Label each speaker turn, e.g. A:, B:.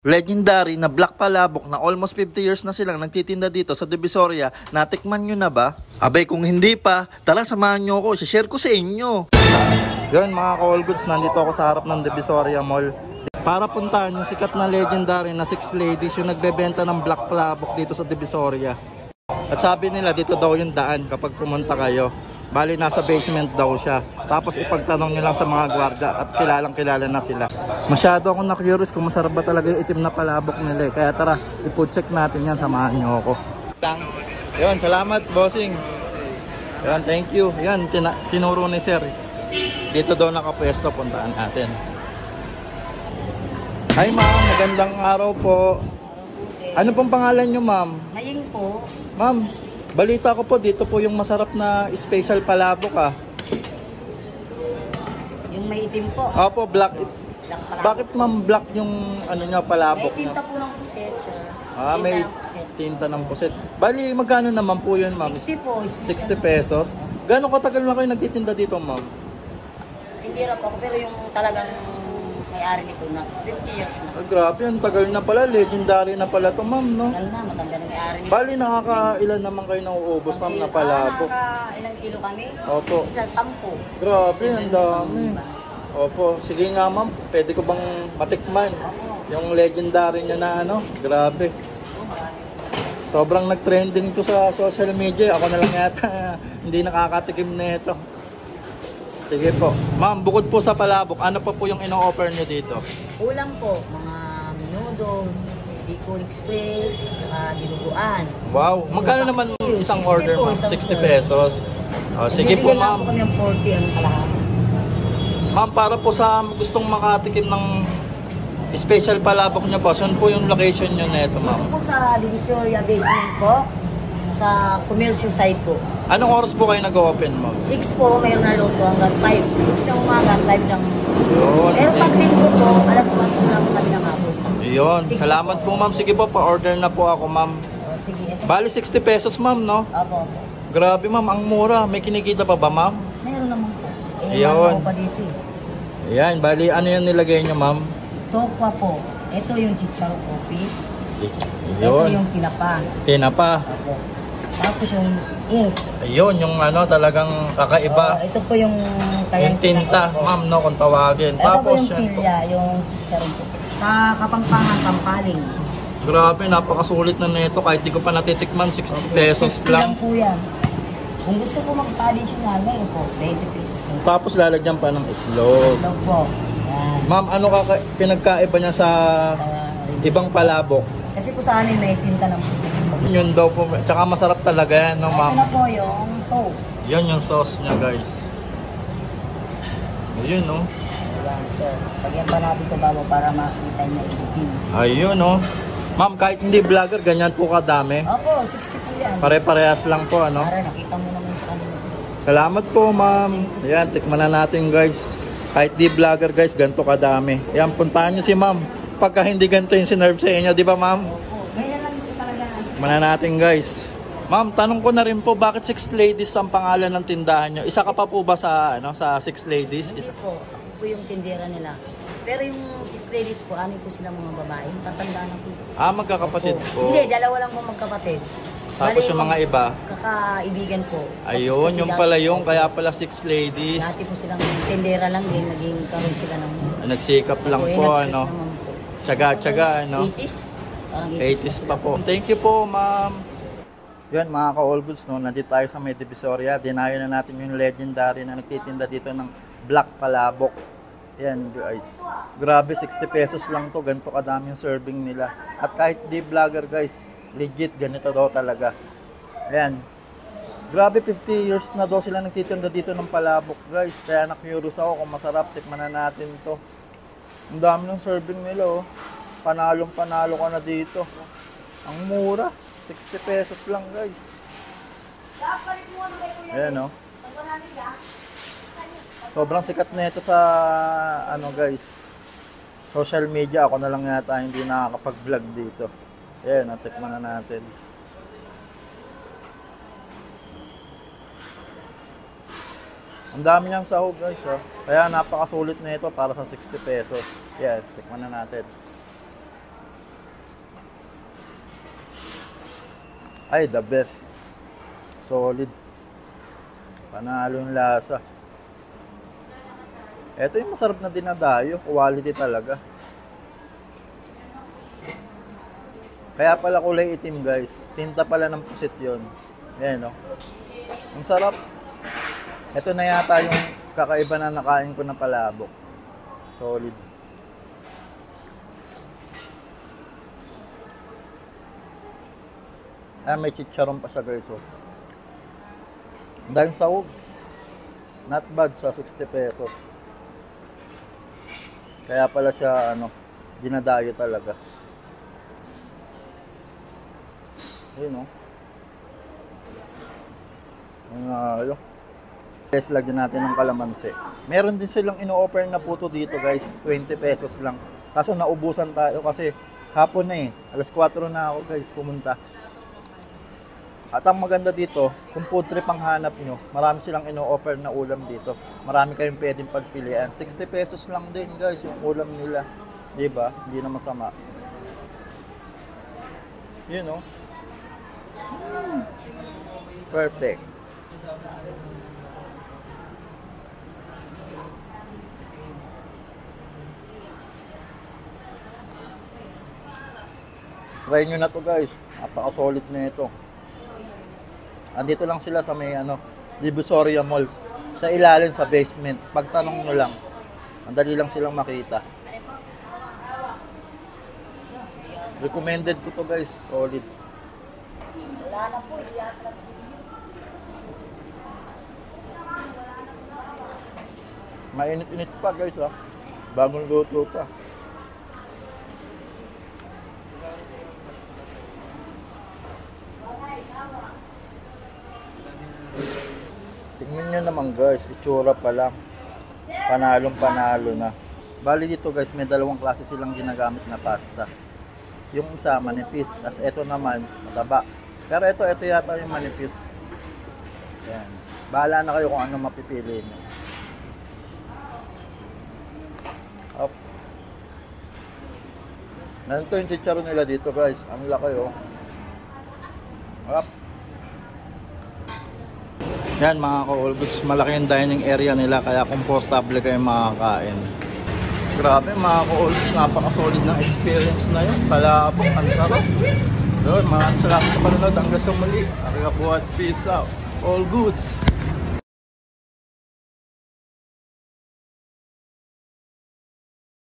A: Legendary na Black Palabok na almost 50 years na silang nagtitinda dito sa Divisoria. Natikman nyo na ba? Abay kung hindi pa, tara samahan nyo ako, share ko sa inyo. Yan mga ka-all goods, nandito ako sa harap ng Divisoria Mall para puntahan yung sikat na legendary na Six Ladies yung nagbebenta ng Black Palabok dito sa Divisoria. At sabi nila dito daw yung daan kapag pumunta kayo. Bali nasa basement daw siya. Tapos ipagtanong nyo lang sa mga gwardiya at kilalang kilala na sila. Masyado akong na-curious kung masarap ba talaga yung itim na palabok nila. Kaya tara, i-food check natin yan. Samahan nyo ako. Yun, salamat bossing. Yun, thank you. Yan, tinuro ni sir. Dito daw nakapwesto, puntaan natin. Hi ma'am, magandang araw po. Ano pong pangalan nyo ma'am?
B: Ngayon po.
A: Ma'am, balita ko po, dito po yung masarap na special palabok ah.
B: Yung may itim po.
A: Opo, black.
B: Palabok.
A: Bakit ma'am black yung ano nyo, palabok
B: May
A: nyo?
B: tinta po ng puset, sir.
A: Ah, may tinta ng puset. Bali, magkano naman po yun ma'am?
B: 60 po.
A: 60 pesos. Gano'ng katagal na kayo nagtitinda dito ma'am?
B: Hindi rin po, pero yung talagang may-ari nito na 50 years na.
A: Ah, grabe, ang tagal na pala. Legendary na pala to ma'am, no?
B: Tagal na, matanda na may-ari nito.
A: Bali, nakakailan naman kayo nauubos ma'am na palabok?
B: Ilang kilo kami?
A: Opo.
B: Isa 10.
A: Grabe, ang dami. Opo, sige nga ma'am, pwede ko bang matikman? Yung legendary nyo na ano, grabe. Sobrang nag-trending to sa social media. Ako na lang yata hindi nakakatikim na ito. Sige po. Ma'am, bukod po sa palabok, ano pa po yung ino-offer nyo dito?
B: Ulam po, mga noodle, Bicol Express, dinuguan.
A: Wow, magkano naman isang order ma'am? 60 pesos. Oh, sige po ma'am.
B: Bibigyan lang po kami ng 40 ang kalahati.
A: Ma'am, para po sa gustong makatikim ng special palabok nyo po, saan po yung location nyo na ito ma'am?
B: Ito po sa Divisoria Basement po, sa commercial site po.
A: Anong oras po kayo nag-open ma'am?
B: 6 po, mayroon na luto hanggang 5. 6 ng umaga, 5 ng...
A: Yun.
B: Pero pag linggo po, alas 1 po lang kami ng hapon.
A: Yun. Salamat po ma'am. Sige po, pa-order na po ako ma'am.
B: O, sige, ito.
A: Bali 60 pesos ma'am, no?
B: Opo, opo.
A: Grabe ma'am, ang mura. May kinikita pa ba ma'am?
B: Mayroon naman po.
A: Ayun.
B: Wala ako pa dito eh.
A: Ayan, bali ano yung nilagay nyo ma'am?
B: Tokwa po. Ito yung chicharo coffee. Ito
A: Yun.
B: yung tinapa.
A: Tinapa.
B: Opo. Tapos yung ink.
A: Ayun, yung ano talagang kakaiba.
B: Ito po yung...
A: Yung tinta, ma'am, no, kung tawagin.
B: Ito po
A: Tapos
B: yung
A: yan.
B: pilya, yung chicharo coffee. Sa Kapampangan, Pampaling.
A: Grabe, napakasulit na nito. Kahit di ko pa natitikman, 60 pesos
B: 60
A: lang.
B: po yan. Kung gusto po mag-additional, ngayon po, 20 pesos yun.
A: Tapos lalagyan pa ng islog.
B: Ito po. Yan.
A: Ma'am, ano pinagkaiba niya sa ibang palabok?
B: Kasi po sa amin may tinta ng pusit.
A: Yun daw po. Tsaka masarap talaga yan, no,
B: Ito
A: ma'am?
B: na po yung sauce.
A: Yan yung sauce niya, guys. Ayun, no?
B: Ayan, sir. Lagyan pa natin sa babo para makita niya itin.
A: Ayun, no? Ma'am, kahit hindi vlogger, ganyan po kadami.
B: Opo, 60 po yan.
A: Pare-parehas lang po, ano?
B: Para nakita mo naman sa kanila.
A: Salamat po, ma'am. Ayan, tikman na natin, guys. Kahit di vlogger, guys, ganito kadami. Ayan, puntahan niyo si ma'am. Pagka hindi ganito yung sinerve sa inyo, di ba, ma'am?
B: Opo, ganyan lang po talaga.
A: Tikman na natin, guys. Ma'am, tanong ko na rin po, bakit Six Ladies ang pangalan ng tindahan nyo? Isa ka pa po ba sa, ano, sa Six Ladies?
B: Hindi po, ako po yung tindera nila. Pero yung 6 ladies po, ano po silang mga babae. Tatandaan na po.
A: Ah, magkakapatid po.
B: Hindi, dalawa lang po magkapatid.
A: Tapos yung mga iba?
B: Kakaibigan po.
A: Ayun,
B: Tapos kasi
A: yung
B: dati
A: pala
B: po,
A: yung, kaya pala Six Ladies.
B: Dati po silang tindera lang din, naging karoon sila ng...
A: Nagsikap lang po, ano. Tsaga-tsaga, ano.
B: 80s? Parang
A: 80s pa po. Thank you po, ma'am. Yan, mga ka-all goods, no, nandito tayo sa May Divisoria. Dinayo na natin yung legendary na nagtitinda dito ng Black Palabok. Yan, guys. Grabe, 60 pesos lang to. Ganito kadaming serving nila. At kahit di vlogger, guys, legit, ganito daw talaga. Ayan. Grabe, 50 years na daw sila nagtitinda dito ng palabok, guys. Kaya na-curious ako kung masarap. Tikman na natin to. Ang dami ng serving nila, oh. Panalong panalo ka na dito. Ang mura. 60 pesos lang, guys. Ayan, oh. Sobrang sikat na ito sa, ano, guys. Social media. Ako na lang yata hindi nakakapag-vlog dito. Ayan, natikman na natin. Ang dami niyang sahog, guys, oh. Kaya napakasulit na ito para sa 60 pesos. Ayan, tikman na natin. Ay, the best. Solid. Panalo yung lasa. Ito yung masarap na dinadayo. Quality talaga. Kaya pala kulay itim guys. Tinta pala ng pusit yun. Ayan o. Ang sarap. Ito na yata yung kakaiba na nakain ko na palabok. Solid. Ah, may chicharon pa siya guys. Oh. Dahil sahog. Not bad sa 60 pesos. Kaya pala siya dinadayo talaga. Ayun, no? Guys, lagyan natin ng kalamansi. Meron din silang ino-offer na puto dito guys. 20 pesos lang. Kaso naubusan tayo kasi hapon na eh. Alas 4 na ako guys pumunta. At ang maganda dito, kung food trip ang hanap nyo, marami silang ino-offer na ulam dito. Marami kayong pwedeng pagpilian. 60 pesos lang din guys yung ulam nila. Diba? Hindi na masama. Yun, no? Perfect. Try nyo na to guys. Napaka-solid na ito. Andito lang sila sa may Divisoria Mall. Sa ilalim sa basement. Pagtanong nyo lang. Andali lang silang makita. Recommended ko to guys. Solid.
B: Wala na po.
A: Mainit-init pa guys ha. Bagong luto pa. Tingnan nyo naman guys, itsura pa lang. Panalong panalo na. Bali dito guys, may dalawang klase silang ginagamit na pasta. Yung isa manipis, tas ito naman mataba. Pero ito yata yung manipis. Yan. Bahala na kayo kung ano mapipili nyo. Up. Nandito yung chicharon nila dito guys. Ang laki oh. Up. Yan mga ka-all goods, malaki yung dining area nila kaya komportable kayo makakain. Grabe mga ka-all goods, napaka-solid ng experience na yun. Palabok, ang sarap. Yun, maraming salamat sa panonood. Hanggang sa muli. Ariga po at peace out. All goods.